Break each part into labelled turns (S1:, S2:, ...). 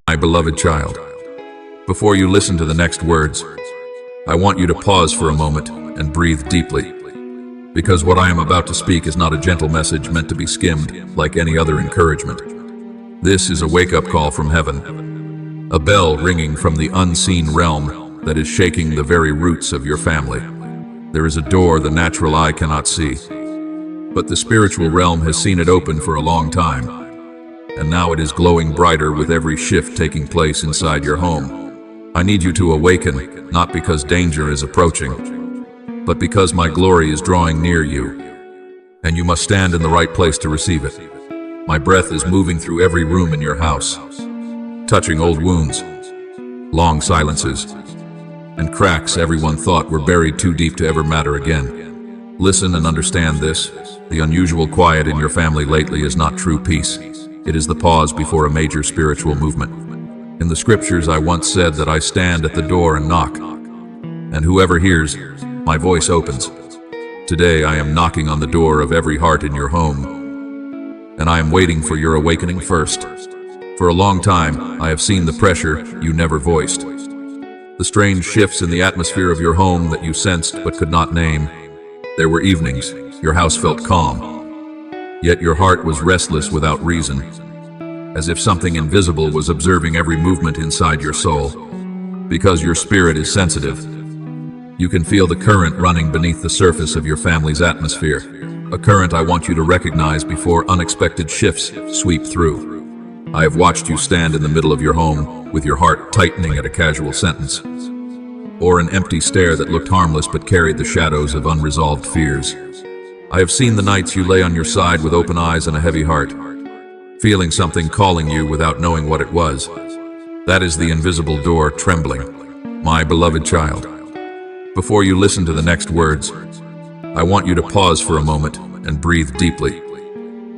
S1: My beloved child, before you listen to the next words, I want you to pause for a moment and breathe deeply, because what I am about to speak is not a gentle message meant to be skimmed like any other encouragement. This is a wake-up call from heaven, a bell ringing from the unseen realm that is shaking the very roots of your family. There is a door the natural eye cannot see, but the spiritual realm has seen it open for a long time, and now it is glowing brighter with every shift taking place inside your home. I need you to awaken, not because danger is approaching, but because my glory is drawing near you, and you must stand in the right place to receive it. My breath is moving through every room in your house, touching old wounds, long silences, and cracks everyone thought were buried too deep to ever matter again. Listen and understand this. The unusual quiet in your family lately is not true peace. It is the pause before a major spiritual movement. In the scriptures, I once said that I stand at the door and knock, and whoever hears, my voice opens. Today, I am knocking on the door of every heart in your home, and I am waiting for your awakening first. For a long time, I have seen the pressure you never voiced, the strange shifts in the atmosphere of your home that you sensed but could not name. There were evenings, your house felt calm, yet your heart was restless without reason, as if something invisible was observing every movement inside your soul. Because your spirit is sensitive, you can feel the current running beneath the surface of your family's atmosphere, a current I want you to recognize before unexpected shifts sweep through. I have watched you stand in the middle of your home with your heart tightening at a casual sentence, or an empty stare that looked harmless but carried the shadows of unresolved fears. I have seen the nights you lay on your side with open eyes and a heavy heart, feeling something calling you without knowing what it was. That is the invisible door trembling. My beloved child, before you listen to the next words, I want you to pause for a moment and breathe deeply,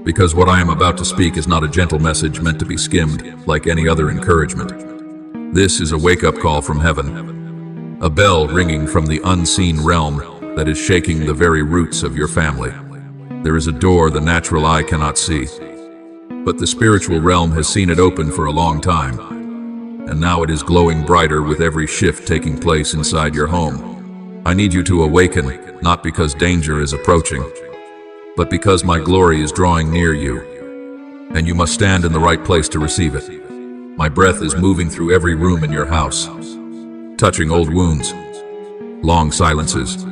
S1: because what I am about to speak is not a gentle message meant to be skimmed like any other encouragement. This is a wake-up call from heaven, a bell ringing from the unseen realm that is shaking the very roots of your family. There is a door the natural eye cannot see, but the spiritual realm has seen it open for a long time, and now it is glowing brighter with every shift taking place inside your home. I need you to awaken, not because danger is approaching, but because my glory is drawing near you, and you must stand in the right place to receive it. My breath is moving through every room in your house, touching old wounds, long silences,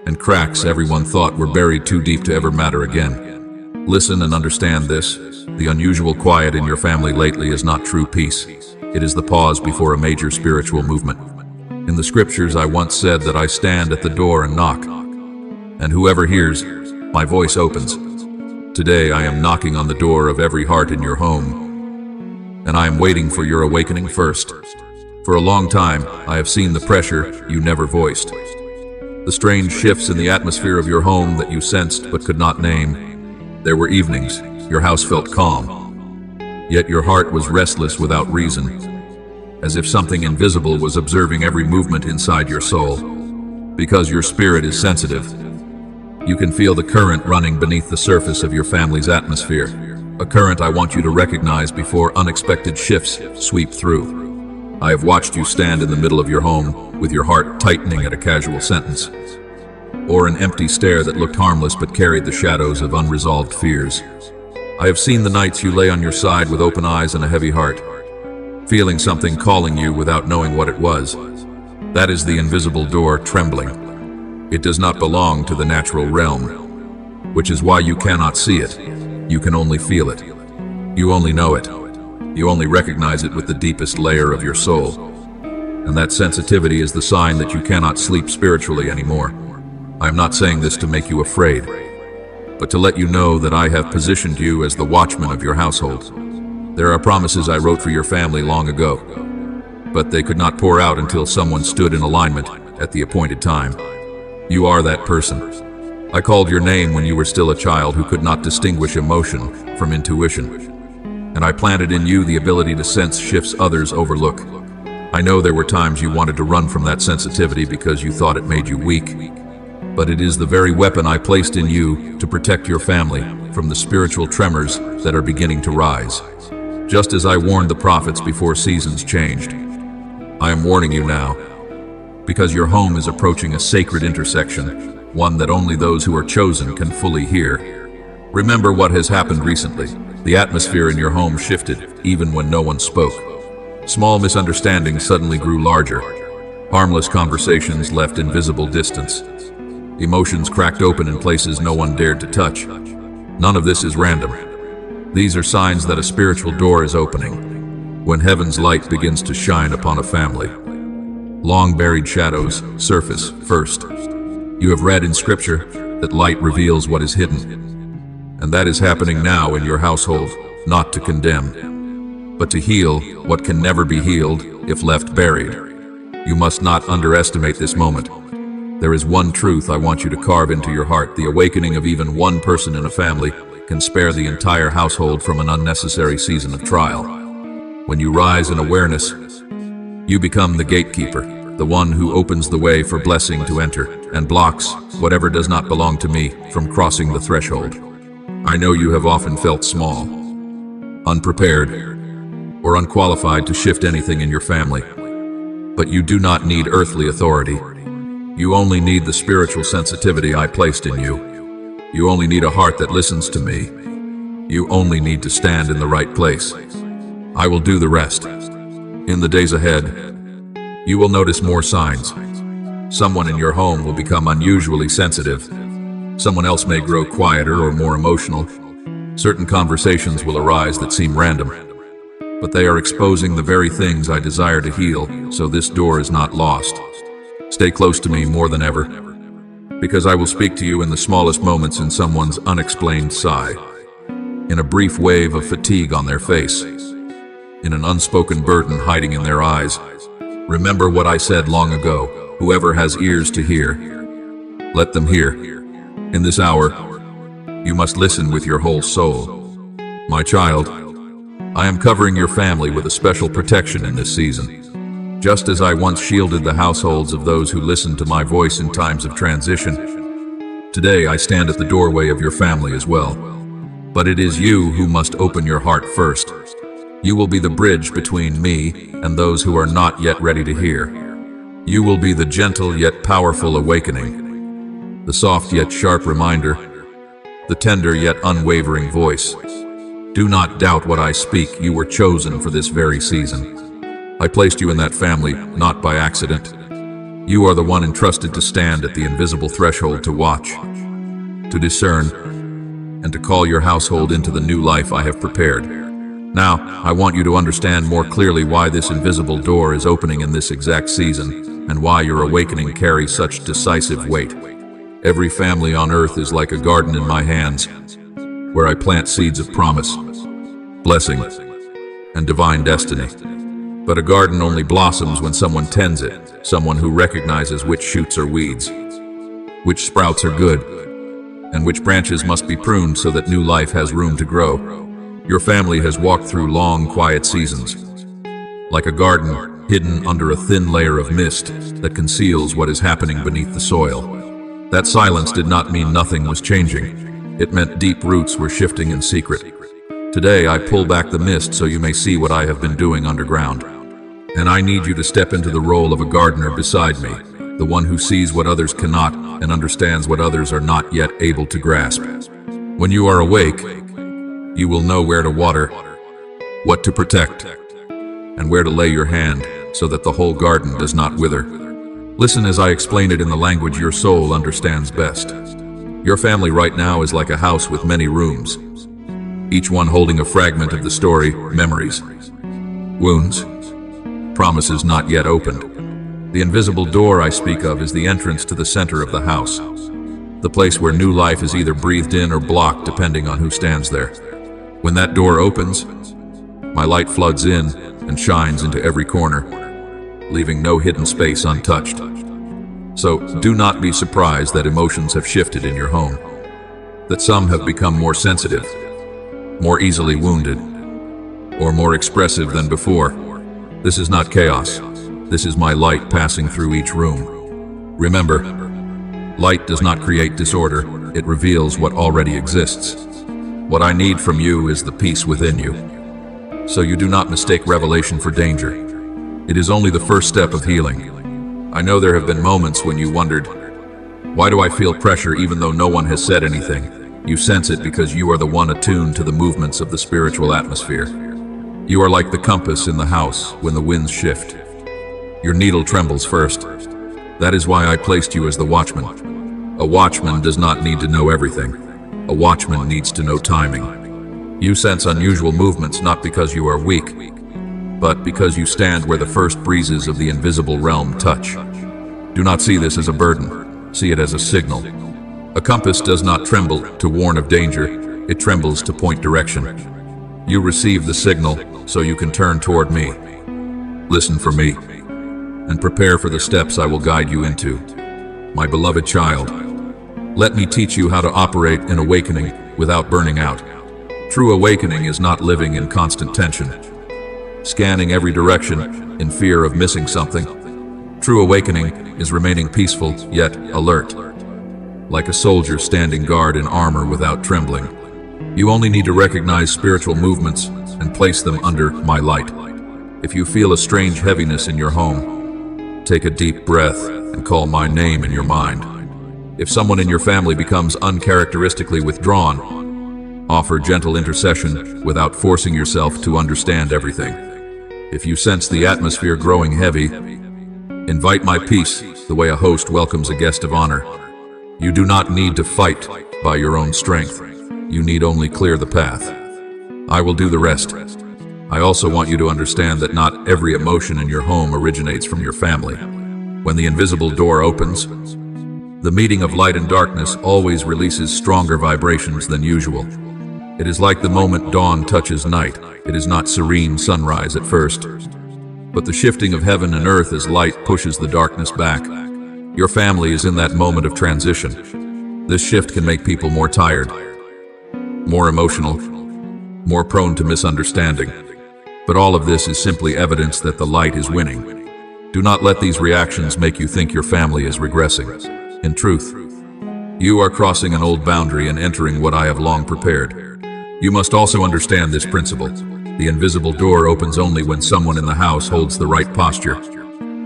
S1: and cracks everyone thought were buried too deep to ever matter again. Listen and understand this. The unusual quiet in your family lately is not true peace. It is the pause before a major spiritual movement. In the scriptures, I once said that I stand at the door and knock, and whoever hears, my voice opens. Today, I am knocking on the door of every heart in your home, and I am waiting for your awakening first. For a long time, I have seen the pressure you never voiced, the strange shifts in the atmosphere of your home that you sensed but could not name. There were evenings, your house felt calm, yet your heart was restless without reason, as if something invisible was observing every movement inside your soul. Because your spirit is sensitive, you can feel the current running beneath the surface of your family's atmosphere, a current I want you to recognize before unexpected shifts sweep through. I have watched you stand in the middle of your home with your heart tightening at a casual sentence, or an empty stare that looked harmless but carried the shadows of unresolved fears. I have seen the nights you lay on your side with open eyes and a heavy heart, feeling something calling you without knowing what it was. That is the invisible door trembling. It does not belong to the natural realm, which is why you cannot see it. You can only feel it. You only know it. You only recognize it with the deepest layer of your soul. And that sensitivity is the sign that you cannot sleep spiritually anymore. I am not saying this to make you afraid, but to let you know that I have positioned you as the watchman of your household. There are promises I wrote for your family long ago, but they could not pour out until someone stood in alignment at the appointed time. You are that person. I called your name when you were still a child who could not distinguish emotion from intuition, and I planted in you the ability to sense shifts others overlook. I know there were times you wanted to run from that sensitivity because you thought it made you weak, but it is the very weapon I placed in you to protect your family from the spiritual tremors that are beginning to rise. Just as I warned the prophets before seasons changed, I am warning you now, because your home is approaching a sacred intersection, one that only those who are chosen can fully hear. Remember what has happened recently. The atmosphere in your home shifted, even when no one spoke. Small misunderstandings suddenly grew larger. Harmless conversations left invisible distance. Emotions cracked open in places no one dared to touch. None of this is random. These are signs that a spiritual door is opening, when heaven's light begins to shine upon a family. Long buried shadows surface first. You have read in Scripture that light reveals what is hidden. And that is happening now in your household, not to condemn, but to heal what can never be healed if left buried. You must not underestimate this moment. There is one truth I want you to carve into your heart. The awakening of even one person in a family can spare the entire household from an unnecessary season of trial. When you rise in awareness, you become the gatekeeper, the one who opens the way for blessing to enter and blocks whatever does not belong to me from crossing the threshold. I know you have often felt small, unprepared, or unqualified to shift anything in your family. But you do not need earthly authority. You only need the spiritual sensitivity I placed in you. You only need a heart that listens to me. You only need to stand in the right place. I will do the rest. In the days ahead, you will notice more signs. Someone in your home will become unusually sensitive. Someone else may grow quieter or more emotional. Certain conversations will arise that seem random, but they are exposing the very things I desire to heal, so this door is not lost. Stay close to me more than ever, because I will speak to you in the smallest moments, in someone's unexplained sigh, in a brief wave of fatigue on their face, in an unspoken burden hiding in their eyes. Remember what I said long ago: whoever has ears to hear, let them hear. In this hour, you must listen with your whole soul. My child, I am covering your family with a special protection in this season. Just as I once shielded the households of those who listened to my voice in times of transition, today I stand at the doorway of your family as well. But it is you who must open your heart first. You will be the bridge between me and those who are not yet ready to hear. You will be the gentle yet powerful awakening, the soft yet sharp reminder, the tender yet unwavering voice. Do not doubt what I speak. You were chosen for this very season. I placed you in that family, not by accident. You are the one entrusted to stand at the invisible threshold, to watch, to discern, and to call your household into the new life I have prepared. Now, I want you to understand more clearly why this invisible door is opening in this exact season, and why your awakening carries such decisive weight. Every family on earth is like a garden in my hands, where I plant seeds of promise, blessing, and divine destiny. But a garden only blossoms when someone tends it, someone who recognizes which shoots are weeds, which sprouts are good, and which branches must be pruned so that new life has room to grow. Your family has walked through long, quiet seasons, like a garden hidden under a thin layer of mist that conceals what is happening beneath the soil. That silence did not mean nothing was changing. It meant deep roots were shifting in secret. Today, I pull back the mist so you may see what I have been doing underground. And I need you to step into the role of a gardener beside me, the one who sees what others cannot and understands what others are not yet able to grasp. When you are awake, you will know where to water, what to protect, and where to lay your hand so that the whole garden does not wither. Listen as I explain it in the language your soul understands best. Your family right now is like a house with many rooms, each one holding a fragment of the story, memories, wounds, promises not yet opened. The invisible door I speak of is the entrance to the center of the house, the place where new life is either breathed in or blocked depending on who stands there. When that door opens, my light floods in and shines into every corner, leaving no hidden space untouched. So do not be surprised that emotions have shifted in your home, that some have become more sensitive, more easily wounded, or more expressive than before. This is not chaos. This is my light passing through each room. Remember, light does not create disorder. It reveals what already exists. What I need from you is the peace within you, so you do not mistake revelation for danger. It is only the first step of healing. I know there have been moments when you wondered, why do I feel pressure even though no one has said anything? You sense it because you are the one attuned to the movements of the spiritual atmosphere. You are like the compass in the house when the winds shift. Your needle trembles first. That is why I placed you as the watchman. A watchman does not need to know everything. A watchman needs to know timing. You sense unusual movements not because you are weak, but because you stand where the first breezes of the invisible realm touch. Do not see this as a burden, see it as a signal. A compass does not tremble to warn of danger, it trembles to point direction. You receive the signal so you can turn toward me. Listen for me, and prepare for the steps I will guide you into. My beloved child, let me teach you how to operate in awakening without burning out. True awakening is not living in constant tension, scanning every direction in fear of missing something. True awakening is remaining peaceful yet alert, like a soldier standing guard in armor without trembling. You only need to recognize spiritual movements and place them under my light. If you feel a strange heaviness in your home, take a deep breath and call my name in your mind. If someone in your family becomes uncharacteristically withdrawn, offer gentle intercession without forcing yourself to understand everything. If you sense the atmosphere growing heavy, invite my peace the way a host welcomes a guest of honor. You do not need to fight by your own strength. You need only clear the path. I will do the rest. I also want you to understand that not every emotion in your home originates from your family. When the invisible door opens, the meeting of light and darkness always releases stronger vibrations than usual. It is like the moment dawn touches night. It is not serene sunrise at first, but the shifting of heaven and earth as light pushes the darkness back. Your family is in that moment of transition. This shift can make people more tired, more emotional, more prone to misunderstanding. But all of this is simply evidence that the light is winning. Do not let these reactions make you think your family is regressing. In truth, you are crossing an old boundary and entering what I have long prepared. You must also understand this principle. The invisible door opens only when someone in the house holds the right posture.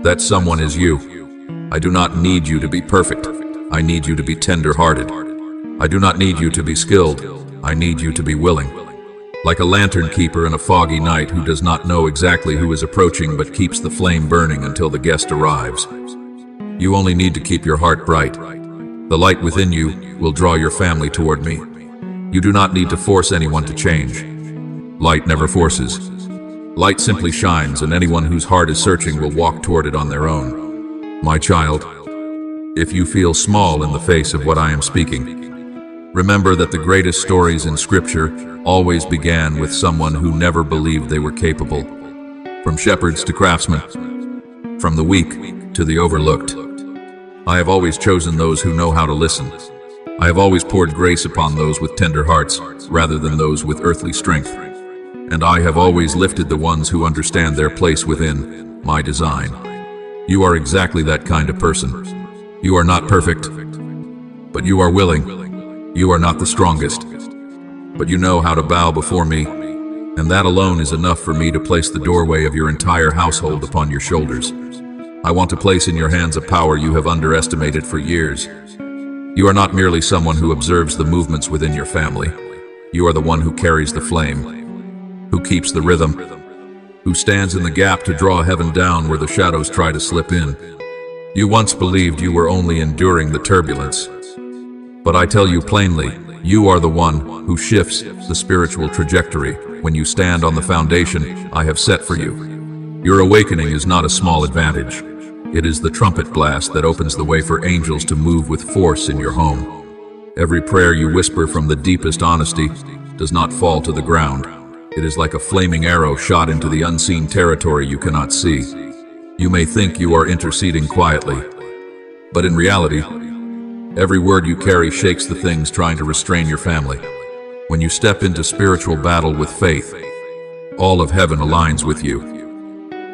S1: That someone is you. I do not need you to be perfect. I need you to be tender-hearted. I do not need you to be skilled. I need you to be willing. Like a lantern keeper in a foggy night who does not know exactly who is approaching but keeps the flame burning until the guest arrives. You only need to keep your heart bright. The light within you will draw your family toward me. You do not need to force anyone to change. Light never forces. Light simply shines, and anyone whose heart is searching will walk toward it on their own. My child, if you feel small in the face of what I am speaking, remember that the greatest stories in Scripture always began with someone who never believed they were capable. From shepherds to craftsmen, from the weak to the overlooked, I have always chosen those who know how to listen. I have always poured grace upon those with tender hearts rather than those with earthly strength. And I have always lifted the ones who understand their place within my design. You are exactly that kind of person. You are not perfect, but you are willing. You are not the strongest, but you know how to bow before me, and that alone is enough for me to place the doorway of your entire household upon your shoulders. I want to place in your hands a power you have underestimated for years. You are not merely someone who observes the movements within your family. You are the one who carries the flame, who keeps the rhythm, who stands in the gap to draw heaven down where the shadows try to slip in. You once believed you were only enduring the turbulence, but I tell you plainly, you are the one who shifts the spiritual trajectory when you stand on the foundation I have set for you. Your awakening is not a small advantage. It is the trumpet blast that opens the way for angels to move with force in your home. Every prayer you whisper from the deepest honesty does not fall to the ground. It is like a flaming arrow shot into the unseen territory you cannot see. You may think you are interceding quietly, but in reality, every word you carry shakes the things trying to restrain your family. When you step into spiritual battle with faith, all of heaven aligns with you,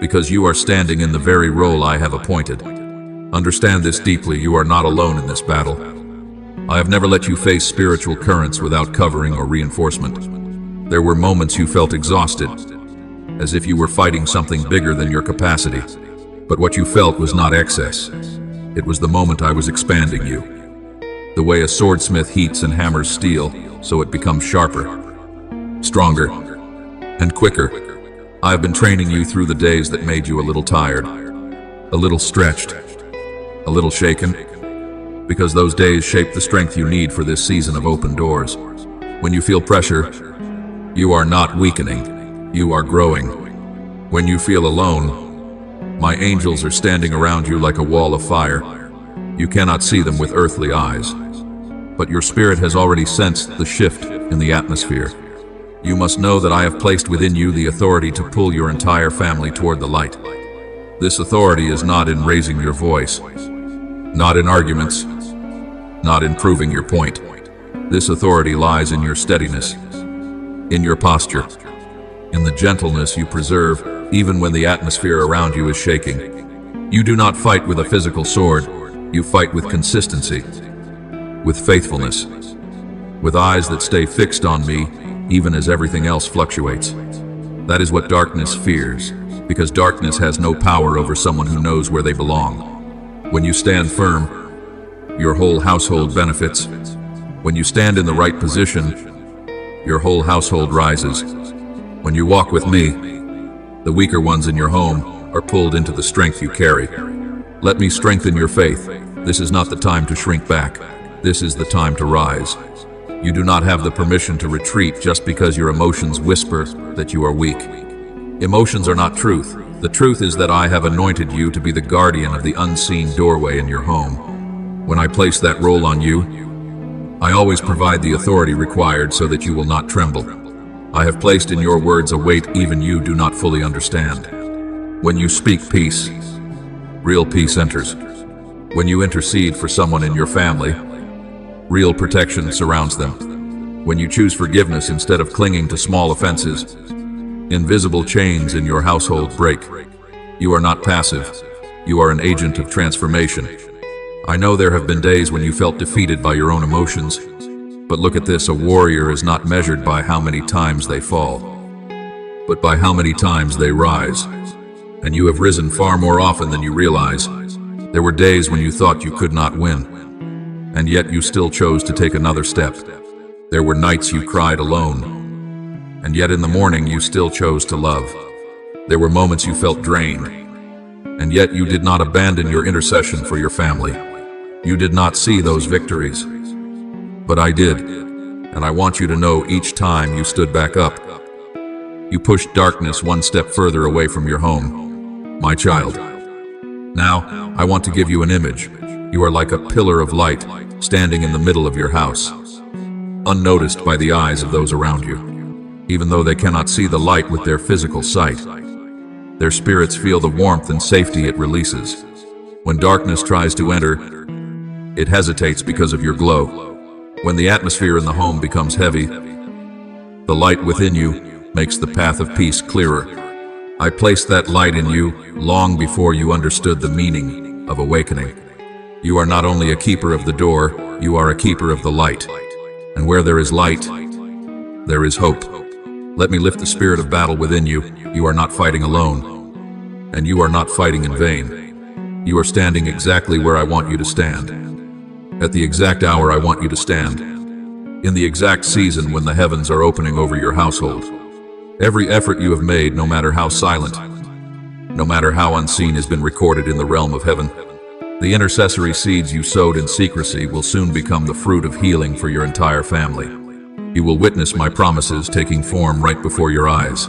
S1: because you are standing in the very role I have appointed. Understand this deeply, you are not alone in this battle. I have never let you face spiritual currents without covering or reinforcement. There were moments you felt exhausted, as if you were fighting something bigger than your capacity. But what you felt was not excess. It was the moment I was expanding you. The way a swordsmith heats and hammers steel, so it becomes sharper, stronger, and quicker. I have been training you through the days that made you a little tired, a little stretched, a little shaken, because those days shape the strength you need for this season of open doors. When you feel pressure, you are not weakening, you are growing. When you feel alone, my angels are standing around you like a wall of fire. You cannot see them with earthly eyes, but your spirit has already sensed the shift in the atmosphere. You must know that I have placed within you the authority to pull your entire family toward the light. This authority is not in raising your voice, not in arguments, not in proving your point. This authority lies in your steadiness, in your posture, in the gentleness you preserve even when the atmosphere around you is shaking. You do not fight with a physical sword, you fight with consistency, with faithfulness, with eyes that stay fixed on me even as everything else fluctuates. That is what darkness fears, because darkness has no power over someone who knows where they belong. When you stand firm, your whole household benefits. When you stand in the right position, your whole household rises. When you walk with me, the weaker ones in your home are pulled into the strength you carry. Let me strengthen your faith. This is not the time to shrink back. This is the time to rise. You do not have the permission to retreat just because your emotions whisper that you are weak. Emotions are not truth. The truth is that I have anointed you to be the guardian of the unseen doorway in your home. When I place that role on you, I always provide the authority required so that you will not tremble. I have placed in your words a weight even you do not fully understand. When you speak peace, real peace enters. When you intercede for someone in your family, real protection surrounds them. When you choose forgiveness instead of clinging to small offenses, invisible chains in your household break. You are not passive. You are an agent of transformation. I know there have been days when you felt defeated by your own emotions, but look at this, a warrior is not measured by how many times they fall, but by how many times they rise. And you have risen far more often than you realize. There were days when you thought you could not win, and yet you still chose to take another step. There were nights you cried alone, and yet in the morning you still chose to love. There were moments you felt drained, and yet you did not abandon your intercession for your family. You did not see those victories, but I did, and I want you to know each time you stood back up, you pushed darkness one step further away from your home, my child. Now, I want to give you an image. You are like a pillar of light standing in the middle of your house, unnoticed by the eyes of those around you. Even though they cannot see the light with their physical sight, their spirits feel the warmth and safety it releases. When darkness tries to enter, it hesitates because of your glow. When the atmosphere in the home becomes heavy, the light within you makes the path of peace clearer. I placed that light in you long before you understood the meaning of awakening. You are not only a keeper of the door, you are a keeper of the light. And where there is light, there is hope. Let me lift the spirit of battle within you. You are not fighting alone, and you are not fighting in vain. You are standing exactly where I want you to stand. At the exact hour I want you to stand. In the exact season when the heavens are opening over your household. Every effort you have made, no matter how silent, no matter how unseen, has been recorded in the realm of heaven. The intercessory seeds you sowed in secrecy will soon become the fruit of healing for your entire family. You will witness my promises taking form right before your eyes.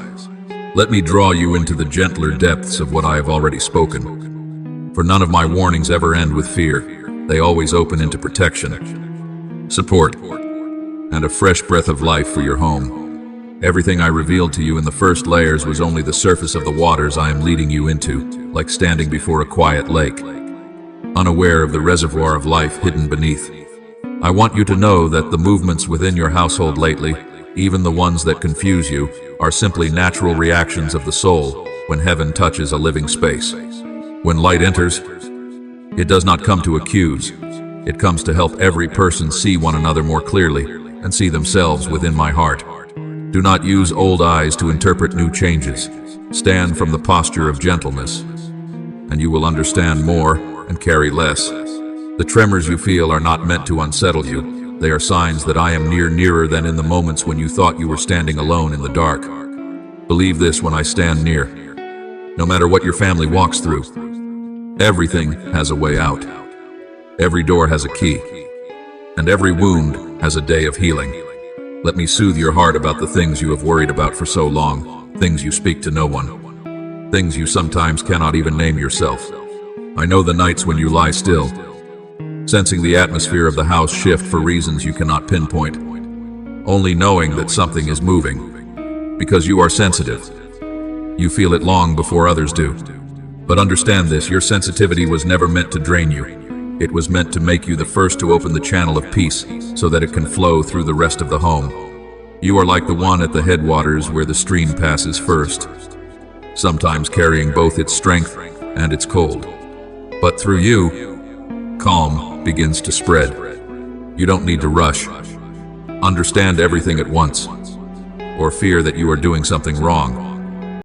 S1: Let me draw you into the gentler depths of what I have already spoken. For none of my warnings ever end with fear. They always open into protection, support, and a fresh breath of life for your home. Everything I revealed to you in the first layers was only the surface of the waters I am leading you into, like standing before a quiet lake, unaware of the reservoir of life hidden beneath. I want you to know that the movements within your household lately, even the ones that confuse you, are simply natural reactions of the soul when heaven touches a living space. When light enters, it does not come to accuse. It comes to help every person see one another more clearly and see themselves within my heart. Do not use old eyes to interpret new changes. Stand from the posture of gentleness, and you will understand more and carry less. The tremors you feel are not meant to unsettle you. They are signs that I am nearer than in the moments when you thought you were standing alone in the dark. Believe this when I stand near. No matter what your family walks through, everything has a way out. Every door has a key, and every wound has a day of healing. Let me soothe your heart about the things you have worried about for so long, things you speak to no one, things you sometimes cannot even name yourself. I know the nights when you lie still, sensing the atmosphere of the house shift for reasons you cannot pinpoint, only knowing that something is moving. Because you are sensitive, you feel it long before others do. But understand this, your sensitivity was never meant to drain you. It was meant to make you the first to open the channel of peace so that it can flow through the rest of the home. You are like the one at the headwaters where the stream passes first, sometimes carrying both its strength and its cold. But through you, calm begins to spread. You don't need to rush, understand everything at once, or fear that you are doing something wrong.